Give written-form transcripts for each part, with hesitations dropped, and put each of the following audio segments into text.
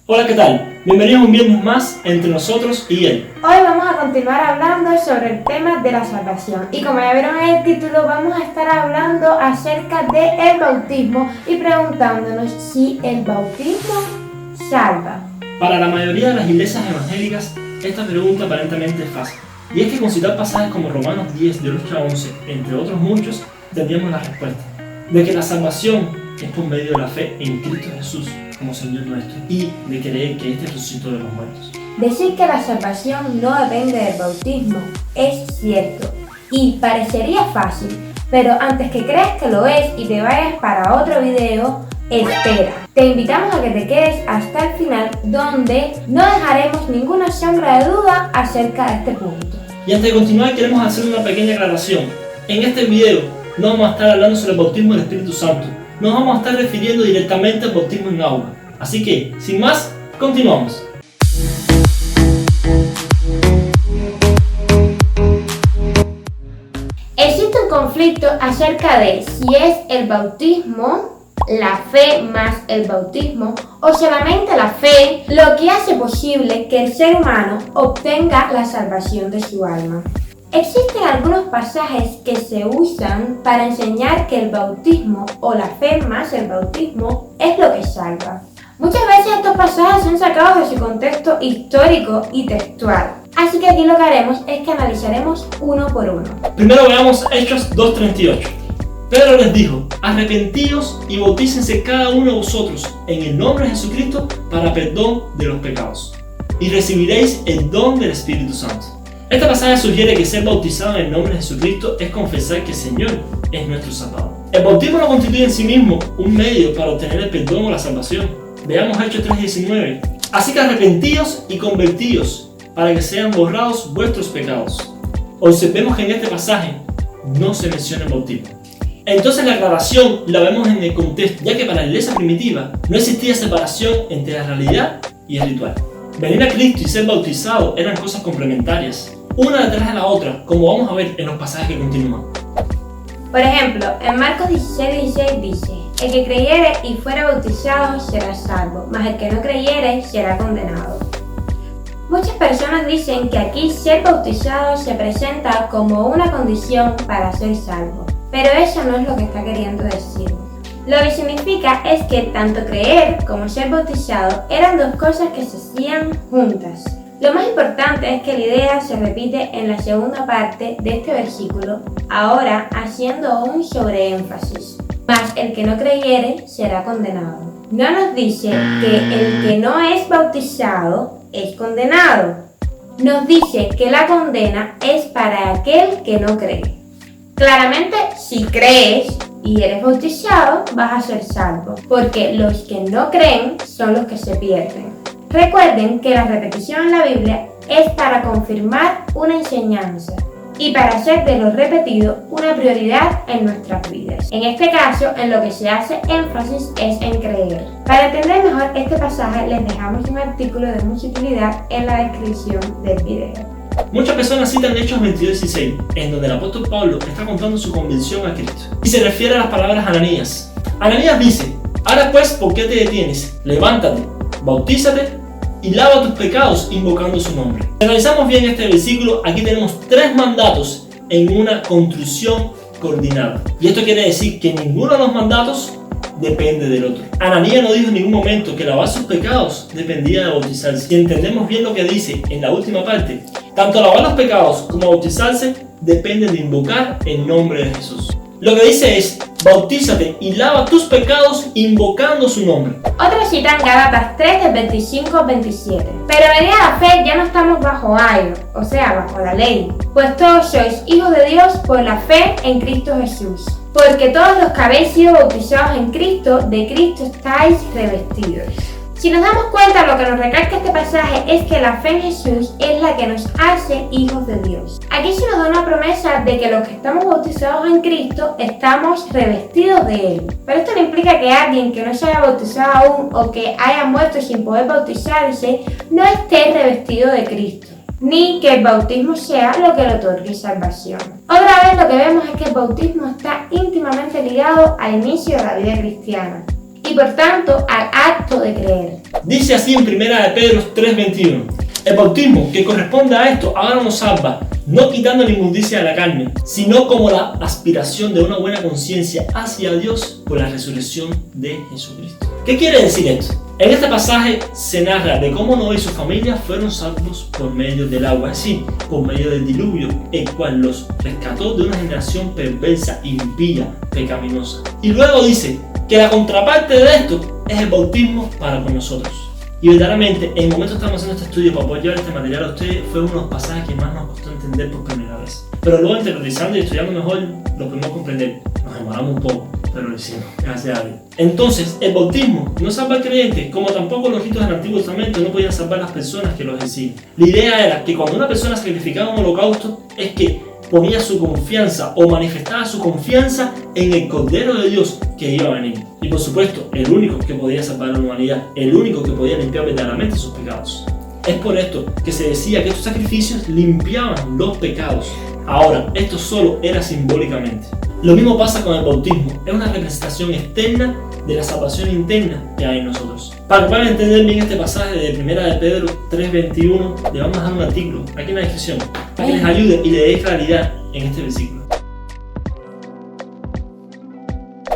Hola, ¿qué tal? Bienvenidos un viernes más entre nosotros y él. Hoy vamos a continuar hablando sobre el tema de la salvación y como ya vieron en el título vamos a estar hablando acerca del bautismo y preguntándonos si el bautismo salva. Para la mayoría de las iglesias evangélicas esta pregunta aparentemente es fácil, y es que con citar pasajes como Romanos 10 de 8 a 11, entre otros muchos, tendríamos la respuesta de que la salvación es por medio de la fe en Cristo Jesús como Señor nuestro y de creer que este resucitó de los muertos. Decir que la salvación no depende del bautismo es cierto y parecería fácil, pero antes que creas que lo es y te vayas para otro video, espera. Te invitamos a que te quedes hasta el final, donde no dejaremos ninguna sombra de duda acerca de este punto. Y antes de continuar queremos hacer una pequeña aclaración. En este video no vamos a estar hablando sobre el bautismo del Espíritu Santo. Nos vamos a estar refiriendo directamente al bautismo en agua. Así que, sin más, continuamos. Existe un conflicto acerca de si es el bautismo, la fe más el bautismo, o solamente la fe lo que hace posible que el ser humano obtenga la salvación de su alma. Existen algunos pasajes que se usan para enseñar que el bautismo o la fe más el bautismo es lo que salva. Muchas veces estos pasajes son sacados de su contexto histórico y textual. Así que aquí lo que haremos es que analizaremos uno por uno. Primero veamos Hechos 2:38. Pedro les dijo: arrepentíos y bautícense cada uno de vosotros en el nombre de Jesucristo para perdón de los pecados, y recibiréis el don del Espíritu Santo. Este pasaje sugiere que ser bautizado en el nombre de Jesucristo es confesar que el Señor es nuestro Salvador. El bautismo no constituye en sí mismo un medio para obtener el perdón o la salvación. Veamos Hechos 3:19. Así que arrepentíos y convertíos para que sean borrados vuestros pecados. Observemos que en este pasaje no se menciona el bautismo. Entonces la aclaración la vemos en el contexto, ya que para la iglesia primitiva no existía separación entre la realidad y el ritual. Venir a Cristo y ser bautizado eran cosas complementarias, una detrás de la otra, como vamos a ver en los pasajes que continúan. Por ejemplo, en Marcos 16:16 dice: el que creyere y fuera bautizado será salvo, mas el que no creyere será condenado. Muchas personas dicen que aquí ser bautizado se presenta como una condición para ser salvo, pero eso no es lo que está queriendo decir. Lo que significa es que tanto creer como ser bautizado eran dos cosas que se hacían juntas. Lo más importante es que la idea se repite en la segunda parte de este versículo, ahora haciendo un sobreénfasis. Mas el que no creyere será condenado. No nos dice que el que no es bautizado es condenado. Nos dice que la condena es para aquel que no cree. Claramente, si crees y eres bautizado, vas a ser salvo, porque los que no creen son los que se pierden. Recuerden que la repetición en la Biblia es para confirmar una enseñanza y para hacer de lo repetido una prioridad en nuestras vidas. En este caso, en lo que se hace énfasis es en creer. Para entender mejor este pasaje, les dejamos un artículo de mucha utilidad en la descripción del video. Muchas personas citan Hechos 22:16, en donde el apóstol Pablo está contando su conversión a Cristo, y se refiere a las palabras de Ananías. Ananías dice: ahora pues, ¿por qué te detienes? Levántate, bautízate y lava tus pecados invocando su nombre. Si analizamos bien este versículo, aquí tenemos tres mandatos en una construcción coordinada. Y esto quiere decir que ninguno de los mandatos depende del otro. Ananías no dijo en ningún momento que lavar sus pecados dependía de bautizarse. Si entendemos bien lo que dice en la última parte, tanto lavar los pecados como bautizarse dependen de invocar el nombre de Jesús. Lo que dice es: bautízate y lava tus pecados invocando su nombre. Otros citan Gálatas 3 del 25 al 27. Pero venida la fe ya no estamos bajo ayo, o sea, bajo la ley, pues todos sois hijos de Dios por la fe en Cristo Jesús. Porque todos los que habéis sido bautizados en Cristo, de Cristo estáis revestidos. Si nos damos cuenta, lo que nos recalca este pasaje es que la fe en Jesús es la que nos hace hijos de Dios. Aquí se nos da una promesa de que los que estamos bautizados en Cristo estamos revestidos de Él. Pero esto no implica que alguien que no se haya bautizado aún o que haya muerto sin poder bautizarse no esté revestido de Cristo, ni que el bautismo sea lo que le otorgue salvación. Otra vez lo que vemos es que el bautismo está íntimamente ligado al inicio de la vida cristiana. Y por tanto al acto de creer. Dice así en 1 de Pedro 3:21. El bautismo que corresponde a esto ahora nos salva, no quitando la inmundicia de la carne, sino como la aspiración de una buena conciencia hacia Dios por la resurrección de Jesucristo. ¿Qué quiere decir esto? En este pasaje se narra de cómo Noé y su familia fueron salvos por medio del agua, es decir, por medio del diluvio, el cual los rescató de una generación perversa, impía, pecaminosa. Y luego dice que la contraparte de esto es el bautismo para con nosotros. Y verdaderamente, en el momento que estamos haciendo este estudio para poder llevar este material a ustedes, fue uno de los pasajes que más nos costó entender por primera vez. Pero luego, interiorizando y estudiando mejor, lo pudimos comprender. Nos demoramos un poco, pero lo hicimos, gracias a Dios. Entonces, el bautismo no salva al creyente, como tampoco los ritos del Antiguo Testamento no podían salvar a las personas que los ejercían. La idea era que cuando una persona sacrificaba un holocausto, es que ponía su confianza o manifestaba su confianza en el Cordero de Dios que iba a venir. Y por supuesto, el único que podía salvar a la humanidad, el único que podía limpiar verdaderamente sus pecados. Es por esto que se decía que estos sacrificios limpiaban los pecados. Ahora, esto solo era simbólicamente. Lo mismo pasa con el bautismo, es una representación externa de la salvación interna que hay en nosotros. Para que puedan entender bien este pasaje de 1 de Pedro 3:21, le vamos a dejar un artículo aquí en la descripción para que les ayude y le dé claridad en este versículo.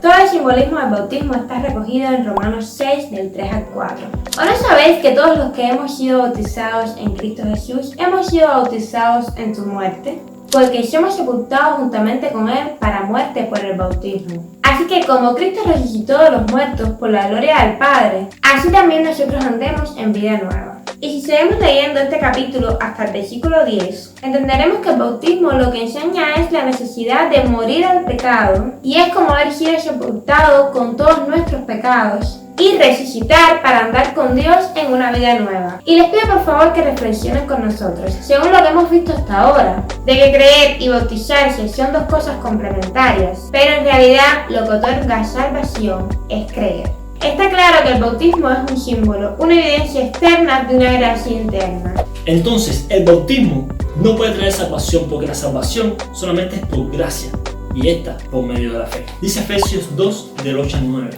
Todo el simbolismo del bautismo está recogido en Romanos 6, del 3 al 4. ¿O no sabéis que todos los que hemos sido bautizados en Cristo Jesús hemos sido bautizados en su muerte? Porque somos sepultados juntamente con Él para muerte por el bautismo. Así que como Cristo resucitó de los muertos por la gloria del Padre, así también nosotros andemos en vida nueva. Y si seguimos leyendo este capítulo hasta el versículo 10, entenderemos que el bautismo lo que enseña es la necesidad de morir al pecado, y es como haber sido sepultado con todos nuestros pecados y resucitar para andar con Dios en una vida nueva. Y les pido por favor que reflexionen con nosotros, según lo que hemos visto hasta ahora, de que creer y bautizarse son dos cosas complementarias, pero en realidad lo que otorga salvación es creer. Está claro que el bautismo es un símbolo, una evidencia externa de una gracia interna. Entonces, el bautismo no puede traer salvación porque la salvación solamente es por gracia y esta por medio de la fe. Dice Efesios 2, del 8 al 9.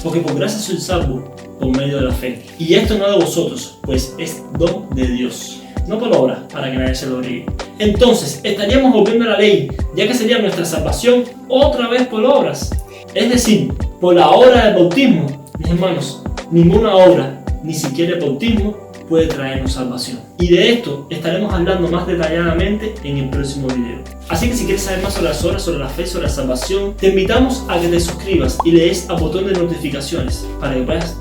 Porque por gracia soy salvo por medio de la fe. Y esto no de vosotros, pues es don de Dios, no por obra, para que nadie se lo ríe. Entonces, estaríamos volviendo a la ley, ya que sería nuestra salvación otra vez por obras. Es decir, por la obra del bautismo, mis hermanos, ninguna obra, ni siquiera el bautismo, puede traernos salvación. Y de esto estaremos hablando más detalladamente en el próximo video. Así que si quieres saber más sobre las obras, sobre la fe, sobre la salvación, te invitamos a que te suscribas y le des al botón de notificaciones para que puedas,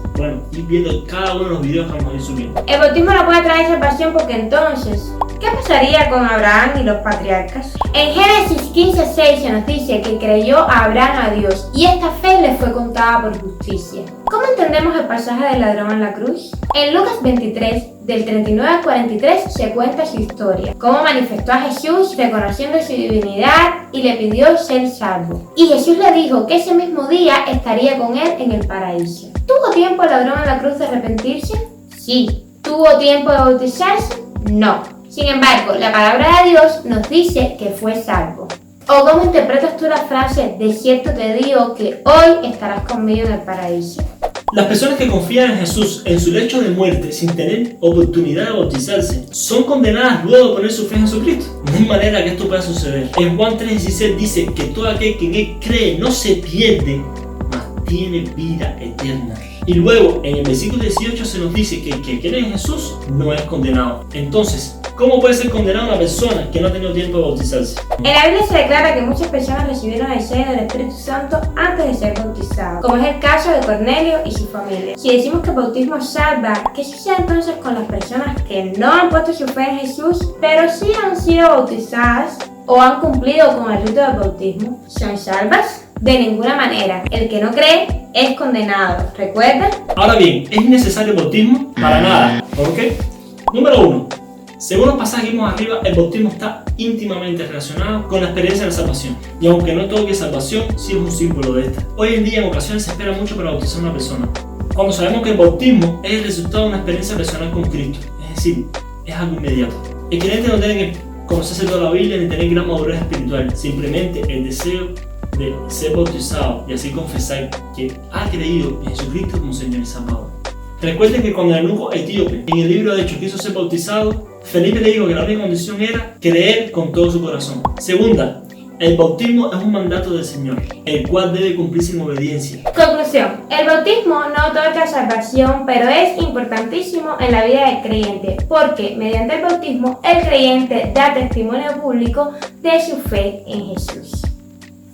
ir viendo cada uno de los videos que vamos a ir subiendo. El bautismo no puede traer salvación porque entonces, ¿qué pasaría con Abraham y los patriarcas? En Génesis 15:6 se nos dice que creyó a Abraham a Dios y esta fe le fue contada por justicia. ¿Cómo entendemos el pasaje del ladrón en la cruz? En Lucas 23, del 39 al 43 se cuenta su historia, cómo manifestó a Jesús reconociendo su divinidad y le pidió ser salvo. Y Jesús le dijo que ese mismo día estaría con él en el paraíso. ¿Tuvo tiempo el ladrón en la cruz de arrepentirse? Sí. ¿Tuvo tiempo de bautizarse? No. Sin embargo, la palabra de Dios nos dice que fue salvo. ¿O cómo interpretas tú la frase, de cierto te digo que hoy estarás conmigo en el paraíso? Las personas que confían en Jesús en su lecho de muerte sin tener oportunidad de bautizarse son condenadas luego de poner su fe en Jesucristo. No hay manera que esto pueda suceder. En Juan 3:16 dice que todo aquel que en Él cree no se pierde, mas tiene vida eterna. Y luego en el versículo 18 se nos dice que el que cree en Jesús no es condenado. Entonces, ¿cómo puede ser condenada una persona que no ha tenido tiempo de bautizarse? En la Biblia se declara que muchas personas recibieron el sello del Espíritu Santo antes de ser bautizados, como es el caso de Cornelio y su familia. Si decimos que el bautismo salva, ¿qué sucede entonces con las personas que no han puesto su fe en Jesús, pero sí han sido bautizadas o han cumplido con el rito del bautismo? ¿Son salvas? De ninguna manera. El que no cree es condenado. ¿Recuerdan? Ahora bien, ¿es necesario el bautismo? Para nada. ¿Por qué? Número 1. Según los pasajes que vimos arriba, el bautismo está íntimamente relacionado con la experiencia de la salvación. Y aunque no todo que es salvación, sí es un símbolo de esta. Hoy en día en ocasiones se espera mucho para bautizar a una persona, cuando sabemos que el bautismo es el resultado de una experiencia personal con Cristo. Es decir, es algo inmediato. El creyente no tiene que conocerse toda la Biblia ni tener gran madurez espiritual, simplemente el deseo de ser bautizado y así confesar que ha creído en Jesucristo como Señor y Salvador. Recuerden que cuando el eunuco etíope en el libro de Hechos quiso ser bautizado, Felipe le dijo que la única condición era creer con todo su corazón. Segunda, el bautismo es un mandato del Señor, el cual debe cumplirse en obediencia. Conclusión. El bautismo no otorga salvación, pero es importantísimo en la vida del creyente, porque mediante el bautismo el creyente da testimonio público de su fe en Jesús.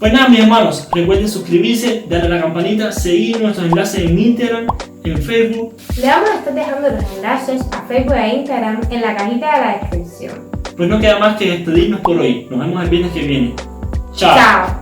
Pues nada, mis hermanos, recuerden suscribirse, darle a la campanita, seguir nuestros enlaces en Instagram, en Facebook. Le vamos a estar dejando los enlaces a Facebook e Instagram en la cajita de la descripción. Pues no queda más que despedirnos por hoy. Nos vemos el viernes que viene. Chao. Chao.